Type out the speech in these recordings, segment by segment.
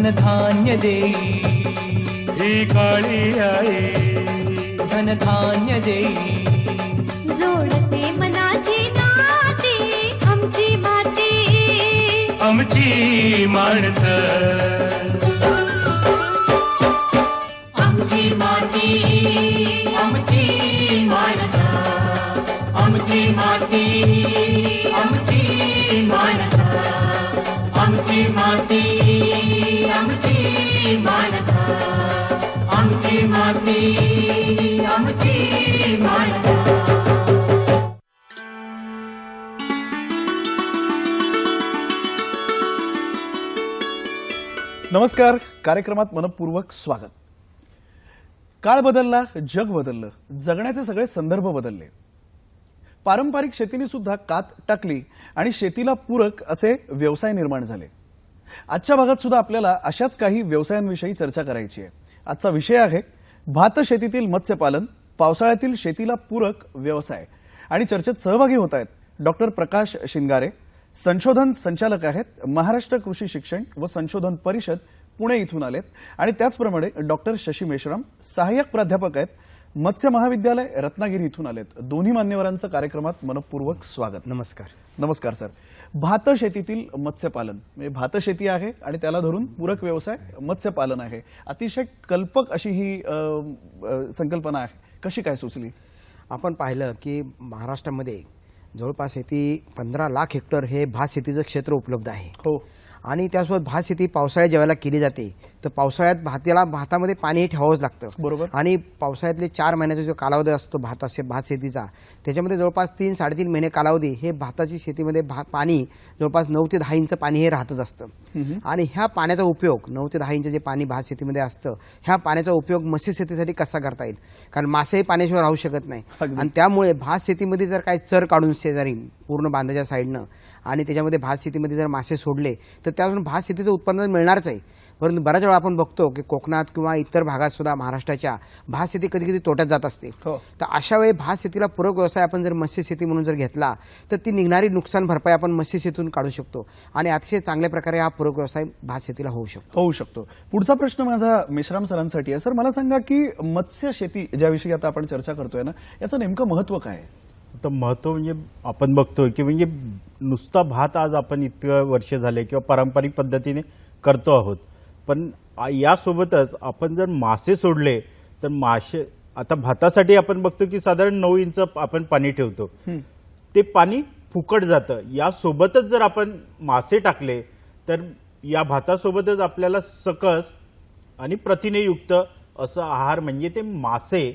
धनधान्य देई ही काळी आई धनधान्य देई जोडते मनाची नाती आमची माती आमची माणसं आमची माती आमची माणसं आमची माती आमची माणसं आमची माती आमची माणसं आमची माती आमची माणसं. नमस्कार. कार्यक्रमात मनपूर्वक स्वागत. काळ बदलला, जग बदललं, जगण्याचे सगळे संदर्भ बदलले. पारंपरिक शेतीने सुद्धा कात टाकली आणि शेतीला पूरक असे व्यवसाय निर्माण झाले. आजच्या भागात सुद्धा आपल्याला अशाच काही व्यवसायांविषयी चर्चा करायची आहे. आजचा विषय आहे भात शेतीतील मत्स्यपालन, पावसाळ्यातील शेतीला पूरक व्यवसाय. आणि चर्चेत सहभागी होत आहेत डॉक्टर प्रकाश शिंगारे, संशोधन संचालक आहेत, महाराष्ट्र कृषी शिक्षण व संशोधन परिषद पुणे इथून आलेत. आणि त्याचप्रमाणे डॉक्टर शशी मेश्राम, सहाय्यक प्राध्यापक आहेत, मत्स्य महाविद्यालय रत्नागिरी इथून आलेत. दोन्ही मान्यवरांचं कार्यक्रमात मनपूर्वक स्वागत. नमस्कार. नमस्कार सर. भात शेतीतील मत्स्यपालन म्हणजे भात शेती आहे आणि त्याला धरून पूरक व्यवसाय मत्स्यपालन आहे. अतिशय कल्पक अशी ही संकल्पना आहे. कशी काय सुचली? आपण पाहिलं की महाराष्ट्रामध्ये जवळपास 15 लाख हेक्टर हे भात शेतीचं क्षेत्र उपलब्ध आहे. हो. आणि त्यासोबत भात शेती पावसाळ्यात ज्यावेळेला केली जाते तर पावसाळ्यात भातामध्ये पाणी ठेवावंच लागतं. बरोबर. आणि पावसाळ्यातले 4 महिन्याचा जो कालावधी असतो भात शेतीचा, त्याच्यामध्ये जवळपास 3-3.5 महिने कालावधी हे भाताची शेतीमध्ये पाणी जवळपास 9 ते 10 इंच पाणी हे राहतच असतं. आणि ह्या पाण्याचा उपयोग 9 ते 10 इंच जे पाणी भात शेतीमध्ये असतं, ह्या पाण्याचा उपयोग मत्स्य शेतीसाठी कसा करता येईल? कारण मासेही पाण्याशिवाय राहू शकत नाही. आणि त्यामुळे भात शेतीमध्ये जर काही चर काढून शेजारी पूर्ण बांधाच्या साईडनं आणि त्याच्यामध्ये भात शेतीमध्ये जर मासे सोडले तर त्यापासून भात शेतीचं उत्पन्न मिळणारच आहे. परंतु बऱ्याच वेळा आपण बघतो की कोकणात किंवा इतर भागात सुद्धा महाराष्ट्राच्या भात शेती कधी कधी तोट्यात जात असते. तर अशा वेळी भात शेतीला पूरक व्यवसाय आपण जर मत्स्य शेती म्हणून जर घेतला तर ती निघणारी नुकसान भरपाई आपण मत्स्य शेतीतून काढू शकतो आणि अतिशय चांगल्या प्रकारे हा पूरक व्यवसाय भात शेतीला होऊ शकतो. पुढचा प्रश्न माझा मेश्राम सरांसाठी आहे. सर, मला सांगा की मत्स्य शेती ज्याविषयी आता आपण चर्चा करतोय ना, याचं नेमकं महत्व काय आहे? तर महत्त्व म्हणजे आपण बघतोय की म्हणजे नुसता भात आज आपण इतकं वर्ष झाले किंवा पारंपरिक पद्धतीने करतो आहोत, पण यासोबतच आपण जर मासे सोडले तर मासे आता भातासाठी आपण बघतो की साधारण 9 इंच आपण पाणी ठेवतो, ते पाणी फुकट जातं. यासोबतच जर आपण मासे टाकले तर या भातासोबतच आपल्याला सकस आणि प्रथिनेयुक्त असं आहार म्हणजे ते मासे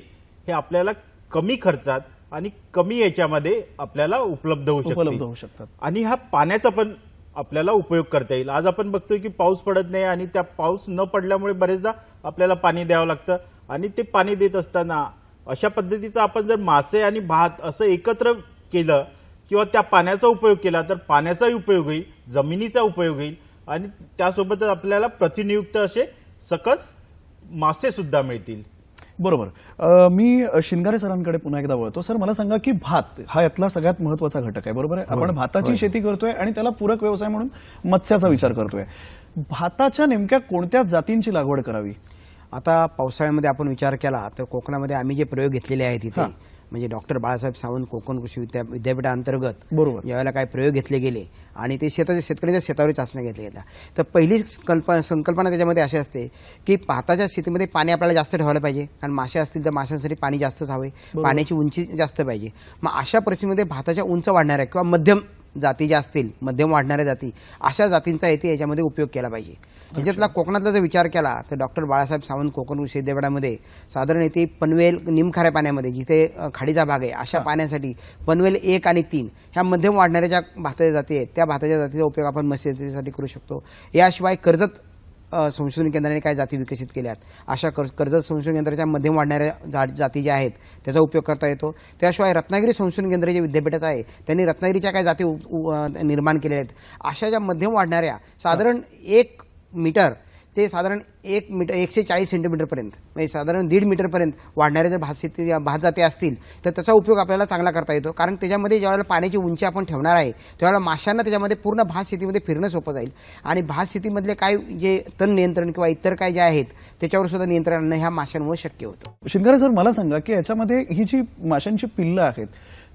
हे आपल्याला कमी खर्चात आणि कमी याच्यामध्ये आपल्याला उपलब्ध होऊ शकतात. आणि हा पाण्याचा पण आपल्याला उपयोग करता येईल. आज आपण बघतोय की पाऊस पडत नाही आणि त्या पाऊस न पडल्यामुळे बरेचदा आपल्याला पाणी द्यावं लागतं आणि ते पाणी देत असताना अशा पद्धतीचं आपण जर मासे आणि भात असं एकत्र केलं किंवा त्या पाण्याचा उपयोग केला तर पाण्याचाही उपयोग होईल, जमिनीचा उपयोग होईल आणि त्यासोबतच आपल्याला प्रथिनयुक्त असे सकस मासे सुद्धा मिळतील. बरोबर. मी शिंगारे सरांकडे पुन्हा एकदा वळतो. सर, मला सांगा की भात हा यातला सगळ्यात महत्वाचा घटक आहे, बरोबर आहे? आपण भाताची शेती करतोय आणि त्याला पूरक व्यवसाय म्हणून मत्स्याचा विचार करतोय. भाताच्या नेमक्या कोणत्या जातींची लागवड करावी? आता पावसाळ्यामध्ये आपण विचार केला तर कोकणामध्ये आम्ही जे प्रयोग घेतलेले आहेत तिथे म्हणजे डॉक्टर बाळासाहेब सावंत कोकण कृषी विद्यापीठाअंतर्गत बरोबर यावेळेला काही प्रयोग घेतले गेले आणि ते शेतकऱ्याच्या शेतावर चाचण्या घेतल्या गेल्या. तर पहिली संकल्पना त्याच्यामध्ये अशी असते की भाताच्या शेतीमध्ये पाणी आपल्याला जास्त ठेवायला पाहिजे, कारण मासे असतील तर माशांसाठी पाणी जास्तच हवे, पाण्याची उंची जास्त पाहिजे. मग अशा परिस्थितीमध्ये भाताच्या उंच वाढणाऱ्या किंवा मध्यम जाती ज्या असतील, मध्यम वाढणाऱ्या जाती, अशा जातींचा येथे याच्यामध्ये उपयोग केला पाहिजे. ह्याच्यातला कोकणातला जर विचार केला तर डॉक्टर बाळासाहेब सावंत कोकण कृषी विद्यापीठामध्ये साधारण येथे पनवेल निमखाऱ्या पाण्यामध्ये जिथे खाडीचा भाग आहे अशा पाण्यासाठी पनवेल 1 आणि 3 ह्या मध्यम वाढणाऱ्या ज्या भाताच्या जाती आहेत त्या भाताच्या जातीचा उपयोग आपण मत्स्य शेतीसाठी करू शकतो. याशिवाय कर्जत संशोधन केंद्राने काय जाती विकसित केल्यात अशा कर्जत संशोधन केंद्राच्या मध्यम वाढणाऱ्या जाती ज्या आहेत त्याचा उपयोग करता येतो. त्याशिवाय रत्नागिरी संशोधन केंद्र जे विद्यापीठाचं आहे त्यांनी रत्नागिरीच्या काय जाती निर्माण केलेल्या आहेत. अशा ज्या मध्यम वाढणाऱ्या साधारण 1 मीटर ते साधारण 1 मीटर 140 सेंटीमीटरपर्यंत म्हणजे साधारण 1.5 मीटरपर्यंत वाढणारे जर भात जाते असतील तर त्याचा उपयोग आपल्याला चांगला करता येतो. कारण त्याच्यामध्ये ज्यावेळेला पाण्याची उंची आपण ठेवणार आहे त्यावेळेला माशांना त्याच्यामध्ये पूर्ण भात शेतीमध्ये फिरणं सोपं जाईल आणि भात शेतीमधले काय जे तण नियंत्रण किंवा इतर काय जे आहेत त्याच्यावर सुद्धा नियंत्रण आणणं ह्या माशांमुळे शक्य होतं. शिंगारे सर, मला सांगा की याच्यामध्ये ही जी माशांची पिल्लं आहेत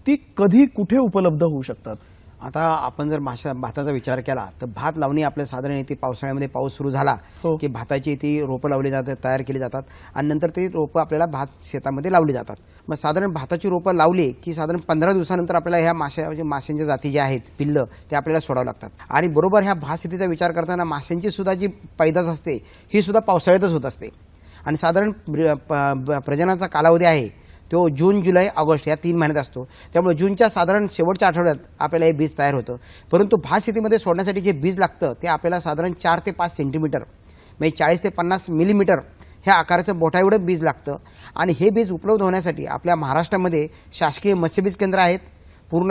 ती कधी कुठे उपलब्ध होऊ शकतात? आता आपण जर भाताचा विचार केला तर भात लावणी आपल्या साधारण येथे पावसाळ्यामध्ये पाऊस सुरू झाला हो. की भाताची ती रोपं लावली जातात, तयार केली जातात आणि नंतर ते रोपं आपल्याला भात शेतामध्ये लावली जातात. मग साधारण भाताची रोपं लावली की साधारण 15 दिवसानंतर आपल्याला ह्या माशांच्या जाती ज्या आहेत पिल्लं ते आपल्याला सोडावं लागतात. आणि बरोबर ह्या भात शेतीचा विचार करताना माशांची सुद्धा जी पैदास असते ही सुद्धा पावसाळ्यातच होत असते आणि साधारण प्रजननाचा कालावधी आहे तो जून, जुलै, ऑगस्ट या 3 महिन्यात असतो. त्यामुळे जूनच्या साधारण शेवटच्या आठवड्यात आपल्याला हे बीज तयार होतं. परंतु भात शेतीमध्ये सोडण्यासाठी जे बीज लागतं ते आपल्याला साधारण 4 ते 5 सेंटीमीटर म्हणजे 40 ते 50 मिलीमीटर ह्या आकाराचं बोटा एवढं बीज लागतं. आणि हे बीज उपलब्ध होण्यासाठी आपल्या महाराष्ट्रामध्ये शासकीय मत्स्यबीज केंद्र आहेत.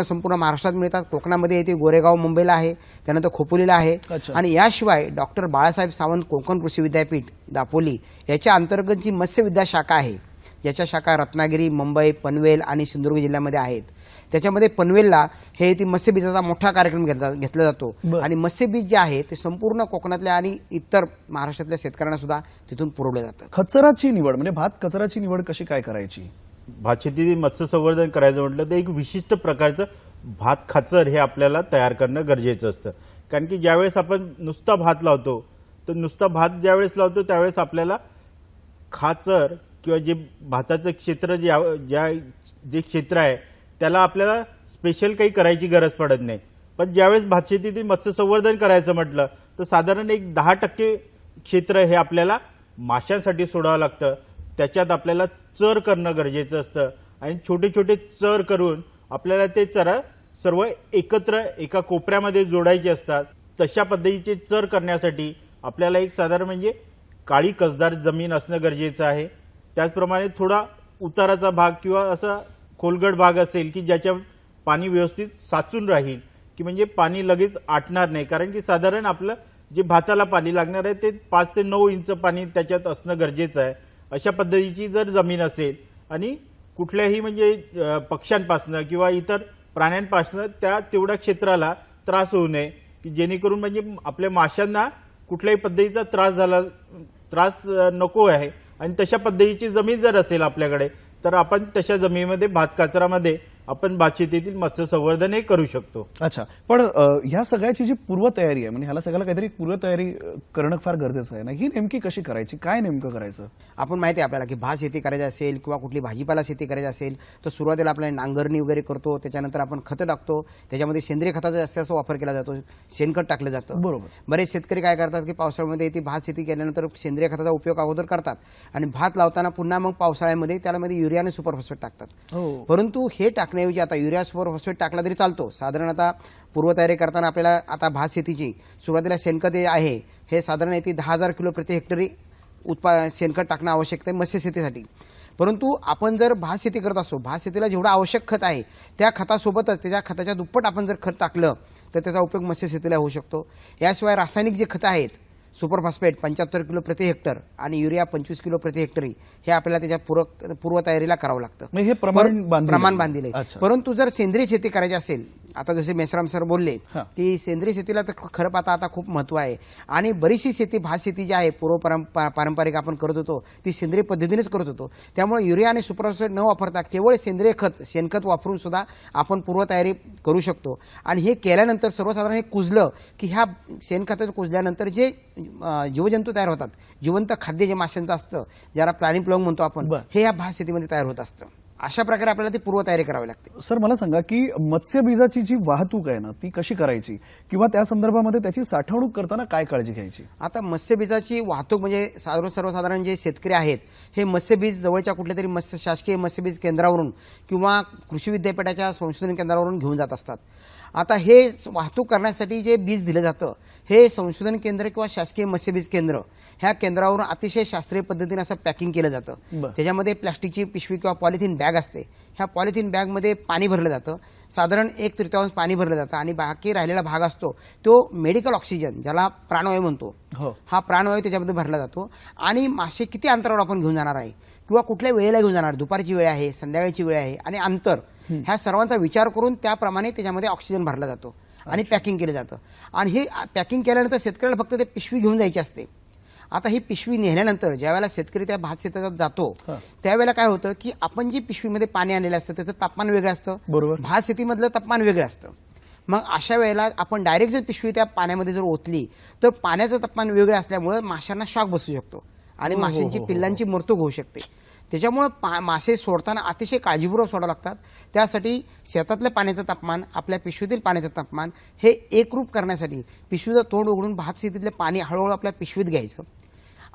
संपूर्ण महाराष्ट्रात मिळतात. कोकणामध्ये येते गोरेगाव मुंबईला आहे, त्यानंतर खोपोलीला आहे. आणि याशिवाय डॉक्टर बाळासाहेब सावंत कोकण कृषी विद्यापीठ दापोली याच्या अंतर्गत जी मत्स्यविद्या शाखा आहे याच्या शाखा रत्नागिरी, मुंबई, पनवेल आणि सिंधुदुर्ग जिल्ह्यामध्ये आहेत. त्याच्यामध्ये पनवेलला हे ती मत्स्यबीजाचा मोठा कार्यक्रम घेतला जातो आणि मत्स्यबीज जे आहे ते संपूर्ण कोकणातल्या आणि इतर महाराष्ट्रातल्या शेतकऱ्यांना सुद्धा तिथून पुरवलं जातं. खचराची निवड म्हणजे भात कचराची निवड कशी काय करायची? भात शेती मत्स्य संवर्धन करायचं म्हटलं तर एक विशिष्ट प्रकारचं भात खाचर हे आपल्याला तयार करणं गरजेचं असतं. कारण की ज्यावेळेस आपण नुसता भात लावतो तर नुसता भात ज्यावेळेस लावतो त्यावेळेस आपल्याला खाचर किंवा जे भाताचं क्षेत्र जे क्षेत्र आहे त्याला आपल्याला स्पेशल काही करायची गरज पडत नाही. पण ज्यावेळेस भातशेतीतील मत्स्य संवर्धन करायचं म्हटलं तर साधारण एक 10% क्षेत्र हे आपल्याला माशांसाठी सोडावं लागतं. त्याच्यात आपल्याला चर करणं गरजेचं असतं आणि छोटे छोटे चर करून आपल्याला ते चर सर्व एकत्र एका कोपऱ्यामध्ये जोडायचे असतात. तशा पद्धतीचे चर करण्यासाठी आपल्याला एक साधारण म्हणजे काळी कसदार जमीन असणं गरजेचं आहे. त्याचप्रमाणे थोडा उताराचा भाग किंवा असा खोलगट भाग असेल की ज्याच्या पाणी व्यवस्थित साचून राहील की म्हणजे पाणी लगेच आटणार नाही. कारण की साधारण आपलं जे भाताला पाणी लागणार आहे ते 5 ते 9 इंच पाणी त्याच्यात असणं गरजेचं आहे. अशा पद्धतीची जर जमीन असेल आणि कुठल्याही म्हणजे पक्ष्यांपासनं किंवा इतर प्राण्यांपासनं त्या तेवढ्या क्षेत्राला त्रास होऊ नये की जेणेकरून म्हणजे आपल्या माशांना कुठल्याही पद्धतीचा त्रास नको आहे. आणि तशा पद्धतीची जमीन जर असेल आपल्याकडे तर आपण तशा जमिनीमध्ये भात कचरामध्ये आपण भात शेतीतील मत्स्य संवर्धन करू शकतो. अच्छा, पण ह्या सगळ्याची जी पूर्वतयारी आहे म्हणजे ह्याला सगळ्याला काहीतरी पूर्वतयारी करणं फार गरजेचं आहे ना, ही नेमकी कशी करायची? काय नेमकं करायचं? आपण माहिती आहे आपल्याला की भात शेती करायची असेल किंवा कुठली भाजीपाला शेती करायची असेल तर सुरुवातीला आपल्याला नांगरणी वगैरे करतो, त्याच्यानंतर आपण खतं टाकतो, त्याच्यामध्ये सेंद्रिय खताचा जास्त वापर केला जातो, शेणखत टाकलं जातं. बरोबर. बरेच शेतकरी काय करतात की पावसाळ्यामध्ये ती भात शेती केल्यानंतर सेंद्रिय खताचा उपयोग अगोदर करतात आणि भात लावताना पुन्हा मग पावसाळ्यामध्ये त्यामध्ये युरिया आणि सुपर फॉस्फेट टाकतात. परंतु हे टाकण्याऐवजी आता युरिया सुपर फॉस्फेट टाकला तरी चालतो. साधारण आता पूर्वतयारी करताना आपल्याला आता भात शेतीची सुरुवातीला शेणखत आहे हे साधारण येते 10,000 किलो प्रति हेक्टरी शेणखत टाकणं आवश्यक आहे मत्स्य शेतीसाठी. परंतु आपण जर भात शेती करत असतो, भात शेतीला जेवढं आवश्यक खत आहे त्या खतासोबतच त्याच्या खताच्या दुप्पट आपण जर खत टाकलं तर त्याचा उपयोग मत्स्य शेतीला होऊ शकतो. याशिवाय रासायनिक जे खतं आहेत सुपर फॉस्फेट 75 किलो प्रति हेक्टर आणि युरिया 25 किलो प्रति हेक्टरी हे आपल्याला त्याच्या पूर्वतयारीला करावं लागतं. हे प्रमाण बांधिले. परंतु जर सेंद्रिय शेती करायची असेल, आता जसे मेश्राम सर बोलले की सेंद्रिय शेतीला तर खरं पाहता आता खूप महत्त्व आहे आणि बरीचशी शेती भात शेती जी आहे पारंपरिक आपण करत होतो ती सेंद्रिय पद्धतीनेच करत होतो. त्यामुळे युरिया आणि सुपर फॉस्फेट न वापरता केवळ सेंद्रिय खत शेणखत वापरून सुद्धा आपण पूर्वतयारी करू शकतो. आणि हे केल्यानंतर सर्वसाधारण हे कुजलं की ह्या शेणखत कुजल्यानंतर जे जीवजंतू तयार होतात, जिवंत खाद्य जे माशांचं असतं ज्याला प्राणी प्लवंग म्हणतो आपण, हे या भात शेतीमध्ये तयार होत असतं. अशा प्रकारे आपल्याला ती पूर्वतयारी करावी लागते. सर, मला सांगा की मत्स्यबीजाची जी वाहतूक आहे ना ती कशी करायची किंवा त्या संदर्भामध्ये त्याची साठवणूक करताना काय काळजी घ्यायची? आता मत्स्यबीजाची वाहतूक म्हणजे सर्वसाधारण जे शेतकरी आहेत हे मत्स्यबीज जवळच्या कुठल्या तरी शासकीय मत्स्यबीज केंद्रावरून किंवा कृषी विद्यापीठाच्या संशोधन केंद्रावरून घेऊन जात असतात. आता हे वाहतूक करण्यासाठी जे बीज दिलं जातं हे संशोधन केंद्र किंवा शासकीय मत्स्यबीज केंद्र ह्या केंद्रावरून अतिशय शास्त्रीय पद्धतीने असं पॅकिंग केलं जातं. बरं. त्याच्यामध्ये प्लास्टिकची पिशवी किंवा पॉलिथिन बॅग असते. ह्या पॉलिथिन बॅगमध्ये पाणी भरलं जातं. साधारण 1/3 पाणी भरलं जातं आणि बाकी राहिलेला भाग असतो तो मेडिकल ऑक्सिजन ज्याला प्राणवायू म्हणतो हो. हा प्राणवायू त्याच्यामध्ये भरला जातो. आणि मासे किती अंतरावर आपण घेऊन जाणार आहे किंवा कुठल्या वेळेला घेऊन जाणार, दुपारची वेळ आहे, संध्याकाळची वेळ आहे आणि अंतर, ह्या सर्वांचा विचार करून त्याप्रमाणे त्याच्यामध्ये ऑक्सिजन भरला जातो आणि पॅकिंग केलं जातं. आणि हे पॅकिंग केल्यानंतर शेतकऱ्याला फक्त ते पिशवी घेऊन जायची असते. आता ही पिशवी नेल्यानंतर ज्यावेळेला शेतकरी त्या भात शेतात जातो त्यावेळेला काय होतं की आपण जी पिशवीमध्ये पाणी आणलेलं असतं त्याचं तापमान वेगळं असतं, बरोबर. भात शेतीमधलं तापमान वेगळं असतं. मग अशा वेळेला आपण डायरेक्ट जर पिशवी त्या पाण्यामध्ये जर ओतली तर पाण्याचं तापमान वेगळं असल्यामुळे माशांना शॉक बसू शकतो आणि माशांची पिल्लांची मृत्यू होऊ शकते. त्याच्यामुळं मासे सोडताना अतिशय काळजीपूर्वक सोडावं लागतात. त्यासाठी शेतातल्या पाण्याचं तापमान आपल्या पिशवीतील पाण्याचं तापमान हे एकरूप करण्यासाठी पिशवीचं तोंड उघडून भात शेतीतलं पाणी हळूहळू आपल्या पिशवीत घ्यायचं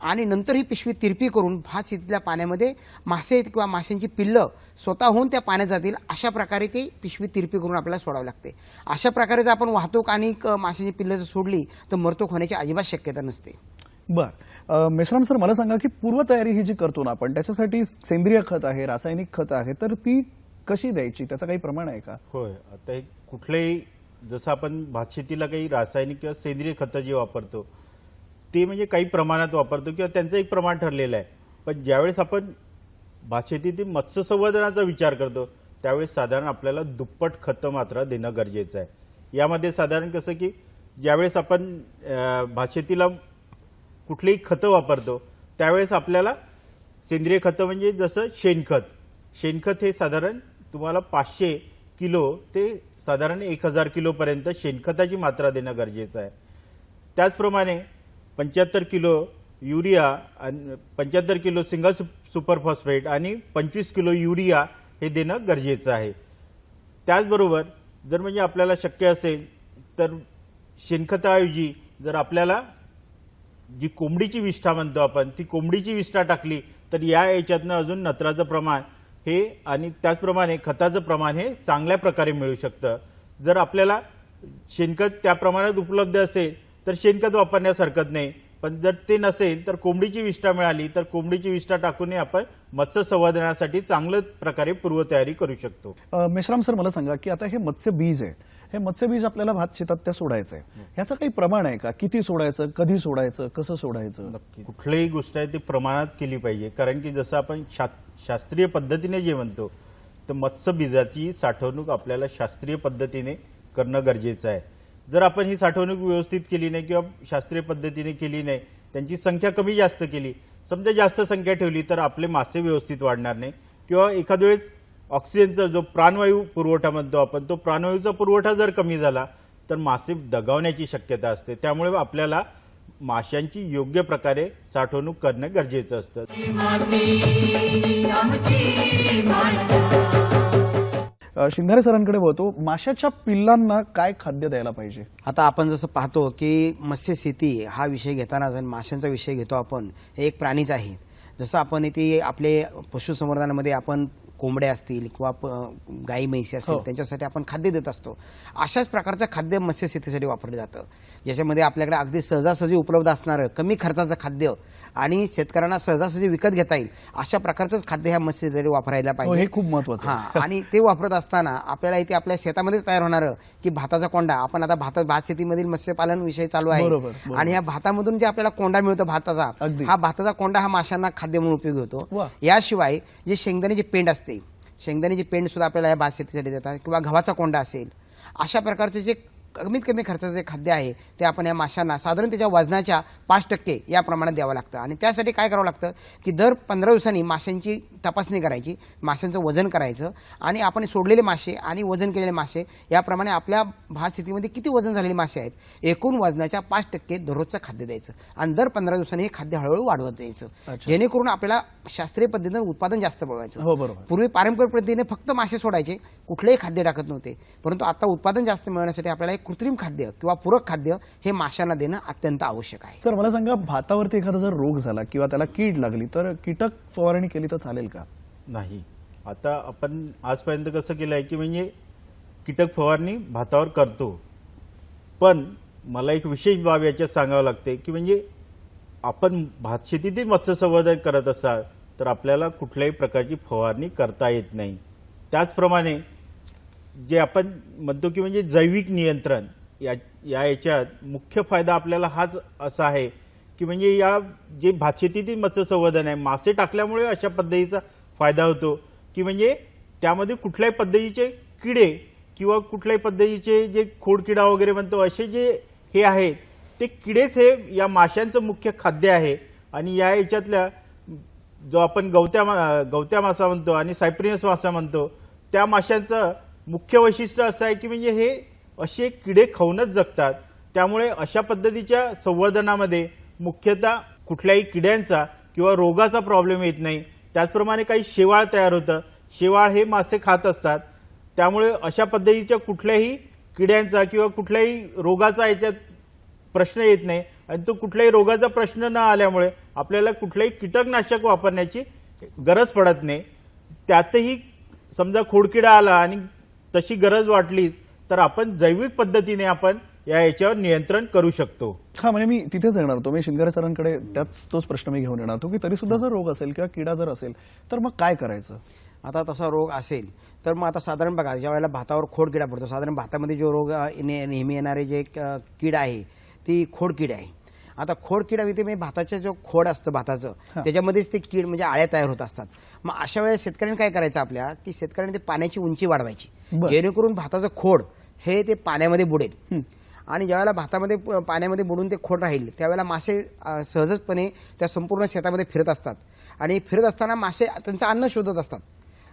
आणि नंतर ही पिशवी तिरपी करून भात शेतीतल्या पाण्यामध्ये मासे किंवा माशांची पिल्लं स्वतःहून त्या पाण्यात जातील अशा प्रकारे ती पिशवी तिरपी करून आपल्याला सोडावी लागते. अशा प्रकारे जर आपण वाहतूक आणि माशांची पिल्लं जर सोडली तर मृत्यू होण्याची अजिबात शक्यता नसते. बर मेश्राम सर, मला सांगा की पूर्वतयारी ही जी करतो ना आपण त्याच्यासाठी सेंद्रिय खत आहे, रासायनिक खत आहे, तर ती कशी द्यायची, त्याचं काही प्रमाण आहे का? होय, आता हे कुठलेही जसं आपण भातशेतीला काही रासायनिक किंवा सेंद्रिय खतं जे वापरतो ते म्हणजे काही प्रमाणात वापरतो किंवा त्यांचं एक प्रमाण ठरलेलं आहे. पण ज्यावेळेस आपण भातशेतीतील मत्स्य संवर्धनाचा विचार करतो त्यावेळेस साधारण आपल्याला दुप्पट खतं मात्र देणं गरजेचं आहे. यामध्ये साधारण कसं की ज्यावेळेस आपण भातशेतीला कुठलीही खतं वापरतो त्यावेळेस आपल्याला सेंद्रिय खतं म्हणजे जसं शेणखत हे साधारण तुम्हाला 500 किलो ते साधारण 1000 किलोपर्यंत शेणखताची मात्रा देणं गरजेचं आहे. त्याचप्रमाणे 75 किलो युरिया आणि 75 किलो सिंगल सुपर फॉस्फेट आणि 25 किलो युरिया हे देणं गरजेचं आहे. त्याचबरोबर जर म्हणजे आपल्याला शक्य असेल तर शेणखताऐवजी जर आपल्याला जी कोंबडीची विष्ठा म्हणतो आपण ती कोंबडीची विष्ठा टाकली तर या याच्यातनं अजून नत्राचं प्रमाण हे आणि त्याचप्रमाणे खताचं प्रमाण हे चांगल्या प्रकारे मिळू शकतं. जर आपल्याला शेणखत त्या प्रमाणात उपलब्ध असेल तर शेणखत वापरण्यास हरकत नाही. पण जर ते नसेल तर कोंबडीची विष्ठा मिळाली तर कोंबडीची विष्ठा टाकून आपण मत्स्य संवर्धनासाठी चांगल्या प्रकारे पूर्वतयारी करू शकतो. मेश्राम सर, मला सांगा की आता हे मत्स्य बीज आहे, हे मत्स्य बीज आपल्याला भात शेतात त्या सोडायचं आहे, ह्याचं काही प्रमाण आहे का? किती सोडायचं, कधी सोडायचं, कसं सोडायचं? नक्की कुठलीही गोष्ट आहे ती प्रमाणात केली पाहिजे. कारण की जसं आपण शास्त्रीय पद्धतीने जे म्हणतो तर मत्स्य बीजाची साठवणूक आपल्याला शास्त्रीय पद्धतीने करणं गरजेचं आहे. जर आपण ही साठवणूक व्यवस्थित केली नाही किंवा शास्त्रीय पद्धतीने केली नाही, त्यांची संख्या कमी जास्त केली, समजा जास्त संख्या ठेवली तर आपले मासे व्यवस्थित वाढणार नाही किंवा एखाद वेळेस ऑक्सिजनचा जो प्राणवायू पुरवठा म्हणतो आपण तो प्राणवायूचा पुरवठा जर कमी झाला तर मासे दगावण्याची शक्यता असते. त्यामुळे आपल्याला माशांची योग्य प्रकारे साठवणूक करणं गरजेचं असतं. शिंगारे सरांकडे वळतो, माशाच्या पिल्लांना काय खाद्य द्यायला पाहिजे? आता आपण जसं पाहतो की मत्स्य शेती हा विषय घेताना जर माशांचा विषय घेतो आपण, हे एक प्राणीच आहे. जसं आपण इथे आपले पशुसंवर्धनामध्ये आपण कोंबड्या असतील किंवा गाई म्हैसी असतील त्यांच्यासाठी आपण खाद्य देत असतो. अशाच प्रकारचं खाद्य मत्स्य शेतीसाठी वापरलं जातं, ज्याच्यामध्ये आपल्याकडे अगदी सहजासहजी उपलब्ध असणारं कमी खर्चाचं खाद्य आणि शेतकऱ्यांना सहजासहजी विकत घेता येईल अशा प्रकारचंच खाद्य ह्या मत्स्य शेतीसाठी वापरायला पाहिजे. हे खूप महत्त्वाचं आहे. आणि ते वापरत असताना आपल्याला इथे आपल्या शेतामध्येच तयार होणारं की भाताचा कोंडा, आपण आता भात शेतीमधील मत्स्यपालन विषय चालू आहे आणि ह्या भातामधून जे आपल्याला कोंडा मिळतो भाताचा, हा भाताचा कोंडा हा माशांना खाद्य म्हणून उपयोगी होतो. याशिवाय जे शेंगदाण्याची पेंड असते, शेंगदाण्याची पेंड सुद्धा आपल्याला या भात शेतीसाठी देतात किंवा गव्हाचा कोंडा असेल, अशा प्रकारचे जे कमीत कमी खर्चाचं जे खाद्य आहे ते आपण या माशांना साधारण त्याच्या वजनाच्या 5% या प्रमाणात द्यावं लागतं. आणि त्यासाठी काय करावं लागतं की दर 15 दिवसांनी माशांची तपासणी करायची, माशांचं वजन करायचं आणि आपण सोडलेले मासे आणि वजन केलेले मासे याप्रमाणे आपल्या भात शेतीमध्ये किती वजन झालेले मासे आहेत एकूण वजनाच्या 5% दररोजचं खाद्य द्यायचं आणि दर 15 दिवसांनी हे खाद्य हळूहळू वाढवत द्यायचं, जेणेकरून आपल्याला शास्त्रीय पद्धतीने उत्पादन जास्त मिळवायचं. पूर्वी पारंपरिक पद्धतीने फक्त मासे सोडायचे, कुठलेही खाद्य टाकत नव्हते, परंतु आता उत्पादन जास्त मिळवण्यासाठी आपल्याला एक कृत्रिम खाद्य किंवा पूरक खाद्य हे माशांना देणं अत्यंत आवश्यक आहे. सर, मला सांगा, भातावरती एखादा जर रोग झाला किंवा त्याला कीड लागली तर कीटक फवारणी केली तर चालेल का? नाही. आता आपण आजपर्यंत कसं केलं आहे की म्हणजे कीटक फवारणी भातावर करतो. पण मला एक विशेष बाब याच्यात सांगावं लागते की म्हणजे आपण भात शेतीतील मत्स्य संवर्धन करत असाल तर आपल्याला कुठल्याही प्रकारची फवारणी करता येत नाही. त्याचप्रमाणे जे आपण म्हणतो की म्हणजे जैविक नियंत्रण याच्यात मुख्य फायदा आपल्याला हाच असा आहे की म्हणजे या जे भातशेतीतील मत्स्य संवर्धन आहे, मासे टाकल्यामुळे अशा पद्धतीचा फायदा होतो की म्हणजे त्यामध्ये कुठल्याही पद्धतीचे किडे किंवा कुठल्याही पद्धतीचे जे खोडकिडा वगैरे म्हणतो असे जे हे आहेत ते किडेच हे या माशांचं मुख्य खाद्य आहे. आणि या याच्यातल्या जो आपण गवत्या मासा म्हणतो आणि सायप्रिनस मासा म्हणतो त्या माशांचं मुख्य वैशिष्ट्य असं आहे की म्हणजे हे असे किडे खाऊनच जगतात. त्यामुळे अशा पद्धतीच्या संवर्धनामध्ये मुख्यतः कुठल्याही किड्यांचा किंवा रोगाचा प्रॉब्लेम येत नाही. त्याचप्रमाणे काही शेवाळ तयार होतं, शेवाळ हे मासे खात असतात. त्यामुळे अशा पद्धतीच्या कुठल्याही किड्यांचा किंवा कुठल्याही रोगाचा याच्यात प्रश्न येत नाही. आणि तो कुठल्याही रोगाचा प्रश्न न आल्यामुळे आपल्याला कुठल्याही कीटकनाशक वापरण्याची गरज पडत नाही. त्यातही समजा खोडकिडा आला आणि तशी गरज वाटलीच तर आपण जैविक पद्धतीने आपण याच्यावर नियंत्रण करू शकतो. हा, म्हणजे मी तिथेच येणार होतो. मी शिंगारे सरांकडे तोच प्रश्न मी घेऊन येणार होतो की तरी सुद्धा जर रोग असेल किंवा किडा जर असेल तर मग काय करायचं. आता तसा रोग असेल तर मग आता साधारण बघा ज्या वेळेला भातावर खोडकिडा पडतो, साधारण भातामध्ये जो रोग नेहमी येणारे जे कीड आहे ती खोडकीड आहे. आता खोडकिडा म्हणजे भाताचं जो खोड असतं भाताचं त्याच्यामध्येच ते कीड म्हणजे आळ्या तयार होत असतात. मग अशा वेळेस शेतकऱ्यांनी काय करायचं आपल्या की शेतकऱ्यांनी ते पाण्याची उंची वाढवायची जेणेकरून भाताचं खोड हे ते पाण्यामध्ये बुडेल. आणि ज्यावेळेला भातामध्ये पाण्यामध्ये बुडून ते खोड राहील त्यावेळेला मासे सहजपणे त्या संपूर्ण शेतामध्ये फिरत असतात. आणि फिरत असताना मासे त्यांचं अन्न शोधत असतात.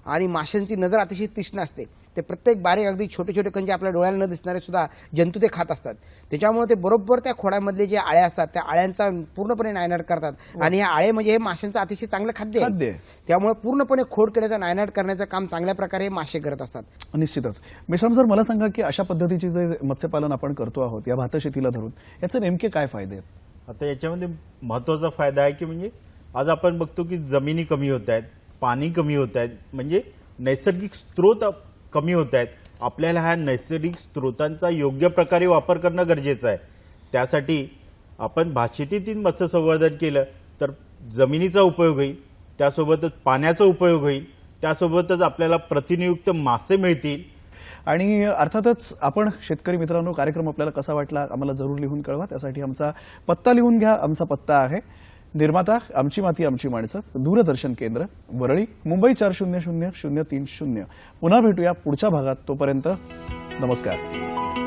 आणि माशांची नजर अतिशय तीक्ष्ण असते. ते प्रत्येक बारीक अगदी छोटे छोटे कणजे आपल्या डोळ्याला न दिसणारे सुद्धा जंतू ते खात असतात. त्याच्यामुळे ते बरोबर त्या खोडामधले जे आळ्या असतात त्या आळ्यांचा पूर्णपणे नायनाट करतात. आणि हे आळे म्हणजे हे माशांचं अतिशय चांगलं खाद्य आहे. त्यामुळे पूर्णपणे खोडकिड्याचा नायनाट करण्याचं काम चांगल्या प्रकारे मासे करत असतात. निश्चितच. मेश्राम सर, मला सांगा की अशा पद्धतीचे जे मत्स्यपालन आपण करतो आहोत या भात शेतीला धरून याचे नेमके काय फायदे आहेत. आता याच्यामध्ये महत्वाचा फायदा आहे की म्हणजे आज आपण बघतो की जमिनी कमी होत आहेत, पाणी कमी होत आहेत, म्हणजे नैसर्गिक स्रोत कमी होत आहेत. आपल्याला ह्या नैसर्गिक स्रोतांचा योग्य प्रकारे वापर करणं गरजेचं आहे. त्यासाठी आपण भातशेतीतील मत्स्य संवर्धन केलं तर जमिनीचा उपयोग होईल, त्यासोबतच पाण्याचा उपयोग होईल, त्यासोबतच आपल्याला प्रथिनयुक्त मासे मिळतील. आणि अर्थातच आपण शेतकरी मित्रांनो कार्यक्रम आपल्याला कसा वाटला आम्हाला जरूर लिहून कळवा. त्यासाठी आमचा पत्ता लिहून घ्या. आमचा पत्ता आहे निर्माता आमची माती आमची माणसं, दूरदर्शन केंद्र, वरळी, मुंबई 400030. पुन्हा भेटूया पुढच्या भागात. तोपर्यंत नमस्कार.